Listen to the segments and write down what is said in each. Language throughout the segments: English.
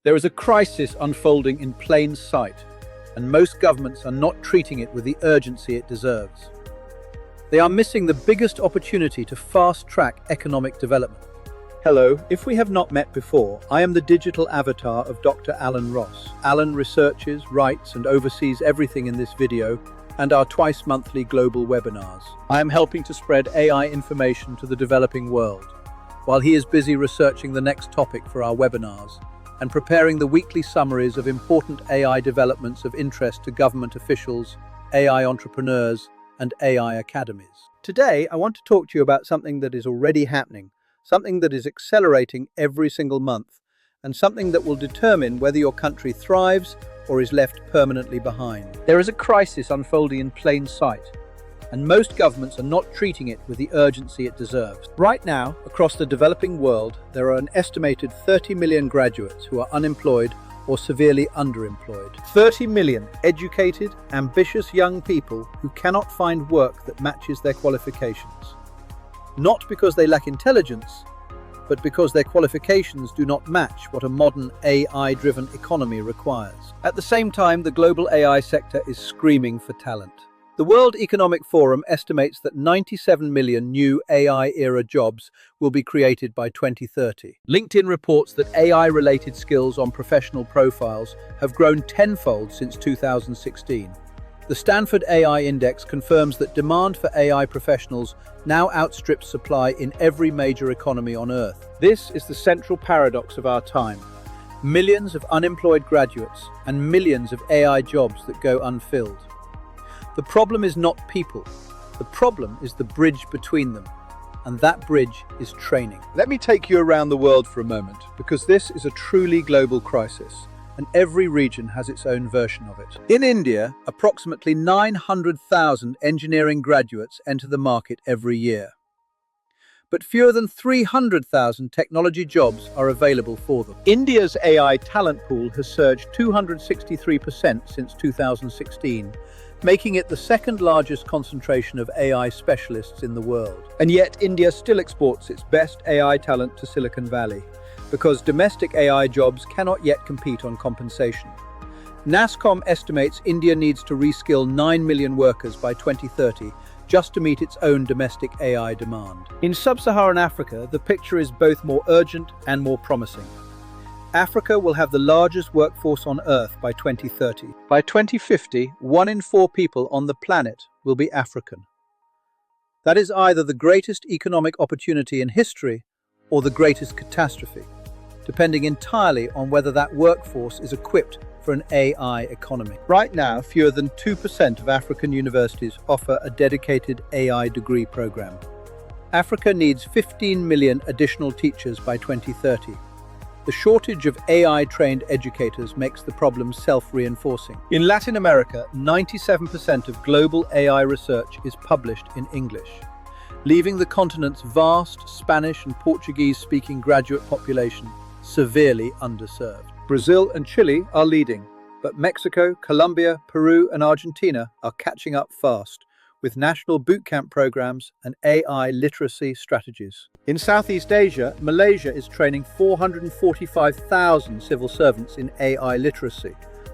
There is a crisis unfolding in plain sight, and most governments are not treating it with the urgency it deserves. They are missing the biggest opportunity to fast-track economic development. Hello, if we have not met before, I am the digital avatar of Dr. Alan Ross. Alan researches, writes, and oversees everything in this video and our twice-monthly global webinars. I am helping to spread AI information to the developing world, while he is busy researching the next topic for our webinars and preparing the weekly summaries of important AI developments of interest to government officials, AI entrepreneurs, and AI academies. Today, I want to talk to you about something that is already happening, something that is accelerating every single month, and something that will determine whether your country thrives or is left permanently behind. There is a crisis unfolding in plain sight, and most governments are not treating it with the urgency it deserves. Right now, across the developing world, there are an estimated 30 million graduates who are unemployed or severely underemployed. 30 million educated, ambitious young people who cannot find work that matches their qualifications. Not because they lack intelligence, but because their qualifications do not match what a modern AI-driven economy requires. At the same time, the global AI sector is screaming for talent. The World Economic Forum estimates that 97 million new AI-era jobs will be created by 2030. LinkedIn reports that AI-related skills on professional profiles have grown tenfold since 2016. The Stanford AI Index confirms that demand for AI professionals now outstrips supply in every major economy on Earth. This is the central paradox of our time. Millions of unemployed graduates and millions of AI jobs that go unfilled. The problem is not people. The problem is the bridge between them. And that bridge is training. Let me take you around the world for a moment, because this is a truly global crisis, and every region has its own version of it. In India, approximately 900,000 engineering graduates enter the market every year. But fewer than 300,000 technology jobs are available for them. India's AI talent pool has surged 263% since 2016, making it the second largest concentration of AI specialists in the world. And yet, India still exports its best AI talent to Silicon Valley, because domestic AI jobs cannot yet compete on compensation. NASSCOM estimates India needs to reskill 9 million workers by 2030 just to meet its own domestic AI demand. In sub-Saharan Africa, the picture is both more urgent and more promising. Africa will have the largest workforce on Earth by 2030. By 2050, 1 in 4 people on the planet will be African. That is either the greatest economic opportunity in history or the greatest catastrophe, depending entirely on whether that workforce is equipped for an AI economy. Right now, fewer than 2% of African universities offer a dedicated AI degree program. Africa needs 15 million additional teachers by 2030. The shortage of AI-trained educators makes the problem self-reinforcing. In Latin America, 97% of global AI research is published in English, leaving the continent's vast Spanish and Portuguese-speaking graduate population severely underserved. Brazil and Chile are leading, but Mexico, Colombia, Peru, and Argentina are catching up fast, with national bootcamp programs and AI literacy strategies. In Southeast Asia, Malaysia is training 445,000 civil servants in AI literacy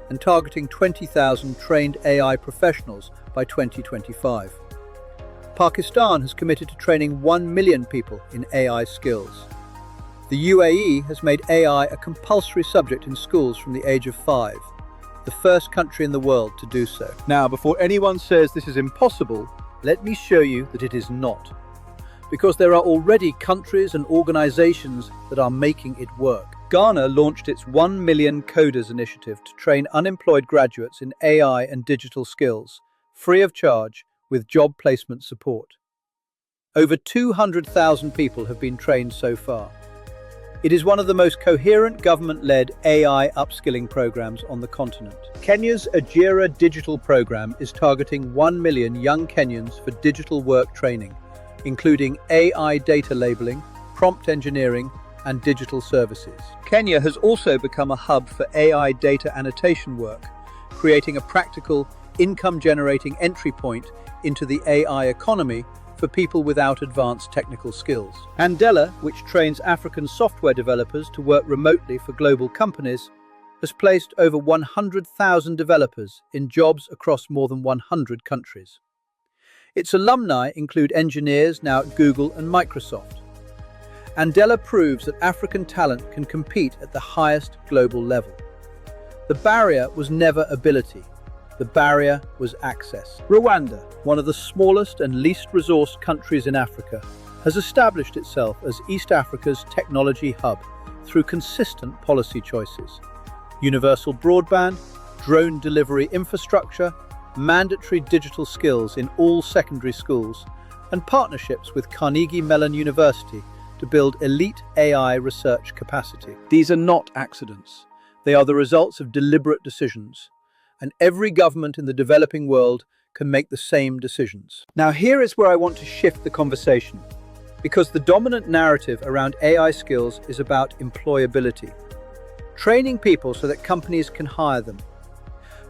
and targeting 20,000 trained AI professionals by 2025. Pakistan has committed to training 1 million people in AI skills. The UAE has made AI a compulsory subject in schools from the age of 5. The first country in the world to do so. Now, before anyone says this is impossible, let me show you that it is not. Because there are already countries and organizations that are making it work. Ghana launched its 1 Million Coders initiative to train unemployed graduates in AI and digital skills, free of charge, with job placement support. Over 200,000 people have been trained so far. It is one of the most coherent government-led AI upskilling programs on the continent. Kenya's Ajira digital program is targeting 1 million young Kenyans for digital work training, including AI data labeling, prompt engineering, and digital services. Kenya has also become a hub for AI data annotation work, creating a practical, income-generating entry point into the AI economy for people without advanced technical skills. Andela, which trains African software developers to work remotely for global companies, has placed over 100,000 developers in jobs across more than 100 countries. Its alumni include engineers now at Google and Microsoft. Andela proves that African talent can compete at the highest global level. The barrier was never ability. The barrier was access. Rwanda, one of the smallest and least resourced countries in Africa, has established itself as East Africa's technology hub through consistent policy choices. Universal broadband, drone delivery infrastructure, mandatory digital skills in all secondary schools, and partnerships with Carnegie Mellon University to build elite AI research capacity. These are not accidents. They are the results of deliberate decisions, and every government in the developing world can make the same decisions. Now, here is where I want to shift the conversation, because the dominant narrative around AI skills is about employability, training people so that companies can hire them.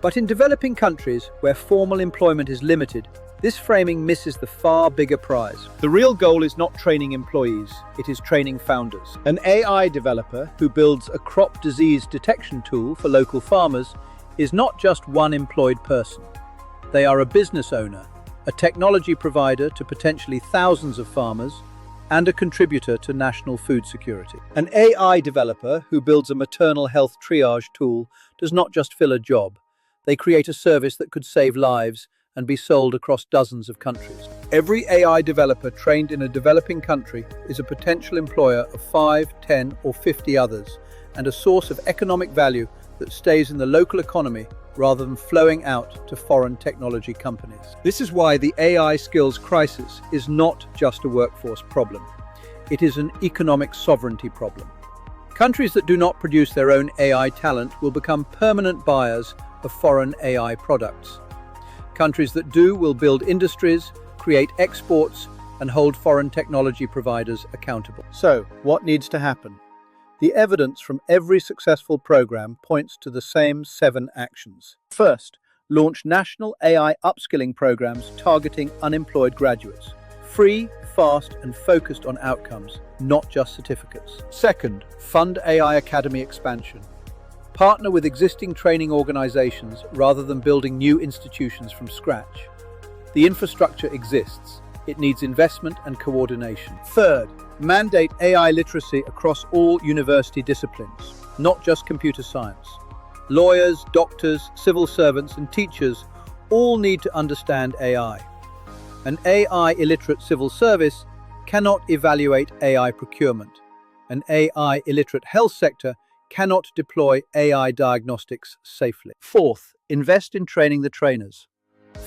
But in developing countries where formal employment is limited, this framing misses the far bigger prize. The real goal is not training employees, it is training founders. An AI developer who builds a crop disease detection tool for local farmers is not just one employed person. They are a business owner, a technology provider to potentially thousands of farmers, and a contributor to national food security. An AI developer who builds a maternal health triage tool does not just fill a job. They create a service that could save lives and be sold across dozens of countries. Every AI developer trained in a developing country is a potential employer of 5, 10, or 50 others, and a source of economic value that stays in the local economy rather than flowing out to foreign technology companies. This is why the AI skills crisis is not just a workforce problem. It is an economic sovereignty problem. Countries that do not produce their own AI talent will become permanent buyers of foreign AI products. Countries that do will build industries, create exports, and hold foreign technology providers accountable. So, what needs to happen? The evidence from every successful program points to the same 7 actions. First, launch national AI upskilling programs targeting unemployed graduates. Free, fast, and focused on outcomes, not just certificates. Second, fund AI academy expansion. Partner with existing training organizations rather than building new institutions from scratch. The infrastructure exists. It needs investment and coordination. Third, mandate AI literacy across all university disciplines, not just computer science. Lawyers, doctors, civil servants, and teachers all need to understand AI. An AI illiterate civil service cannot evaluate AI procurement. An AI illiterate health sector cannot deploy AI diagnostics safely. Fourth, invest in training the trainers.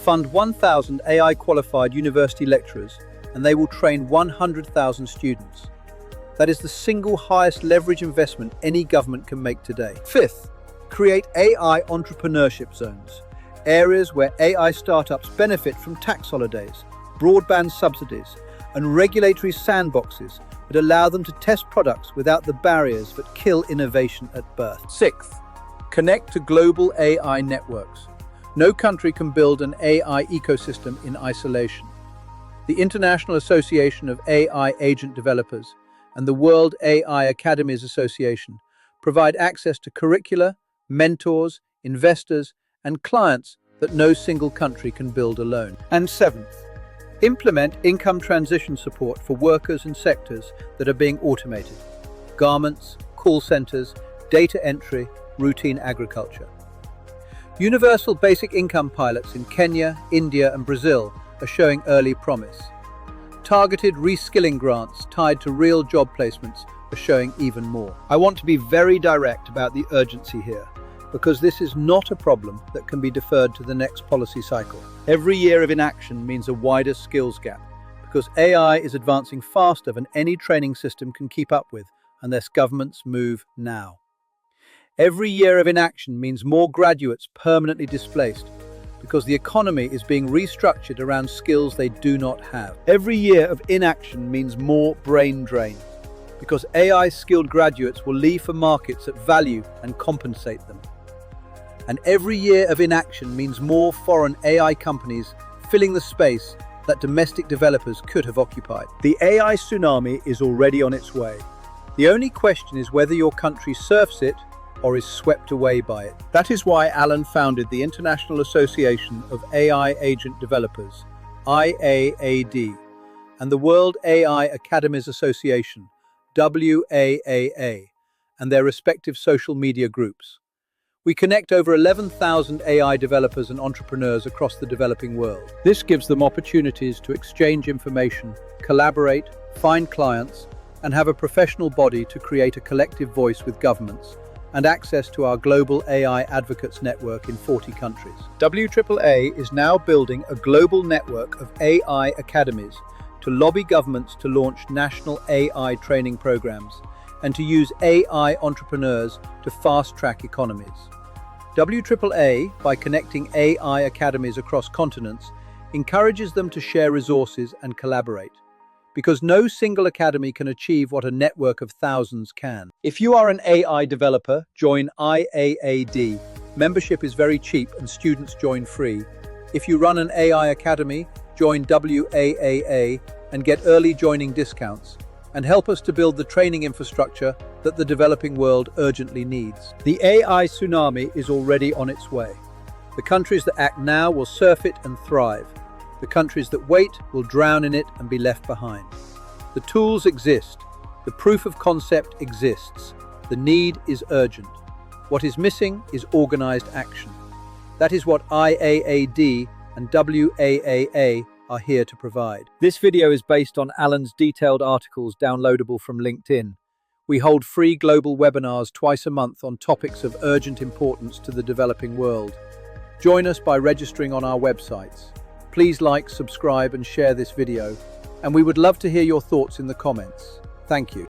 Fund 1,000 AI qualified university lecturers and they will train 100,000 students. That is the single highest leverage investment any government can make today. Fifth, create AI entrepreneurship zones, areas where AI startups benefit from tax holidays, broadband subsidies, and regulatory sandboxes that allow them to test products without the barriers that kill innovation at birth. Sixth, connect to global AI networks. No country can build an AI ecosystem in isolation. The International Association of AI Agent Developers and the World AI Academies Association provide access to curricula, mentors, investors, and clients that no single country can build alone. And seventh, implement income transition support for workers and sectors that are being automated. Garments, call centers, data entry, routine agriculture. Universal basic income pilots in Kenya, India, and Brazil are showing early promise. Targeted reskilling grants tied to real job placements are showing even more. I want to be very direct about the urgency here, because this is not a problem that can be deferred to the next policy cycle. Every year of inaction means a wider skills gap, because AI is advancing faster than any training system can keep up with, unless governments move now. Every year of inaction means more graduates permanently displaced, because the economy is being restructured around skills they do not have. Every year of inaction means more brain drain, because AI-skilled graduates will leave for markets that value and compensate them. And every year of inaction means more foreign AI companies filling the space that domestic developers could have occupied. The AI tsunami is already on its way. The only question is whether your country surfs it or is swept away by it. That is why Alan founded the International Association of AI Agent Developers, IAAD, and the World AI Academies Association, WAAA, and their respective social media groups. We connect over 11,000 AI developers and entrepreneurs across the developing world. This gives them opportunities to exchange information, collaborate, find clients, and have a professional body to create a collective voice with governments, and access to our global AI advocates network in 40 countries. WAAA is now building a global network of AI academies to lobby governments to launch national AI training programs and to use AI entrepreneurs to fast-track economies. WAAA, by connecting AI academies across continents, encourages them to share resources and collaborate, because no single academy can achieve what a network of thousands can. If you are an AI developer, join IAAD. Membership is very cheap and students join free. If you run an AI academy, join WAAA and get early joining discounts, and help us to build the training infrastructure that the developing world urgently needs. The AI tsunami is already on its way. The countries that act now will surf it and thrive. The countries that wait will drown in it and be left behind. The tools exist. The proof of concept exists. The need is urgent. What is missing is organized action. That is what IAAD and WAAA are here to provide. This video is based on Alan's detailed articles downloadable from LinkedIn. We hold free global webinars twice a month on topics of urgent importance to the developing world. Join us by registering on our websites. Please like, subscribe, and share this video, and we would love to hear your thoughts in the comments. Thank you.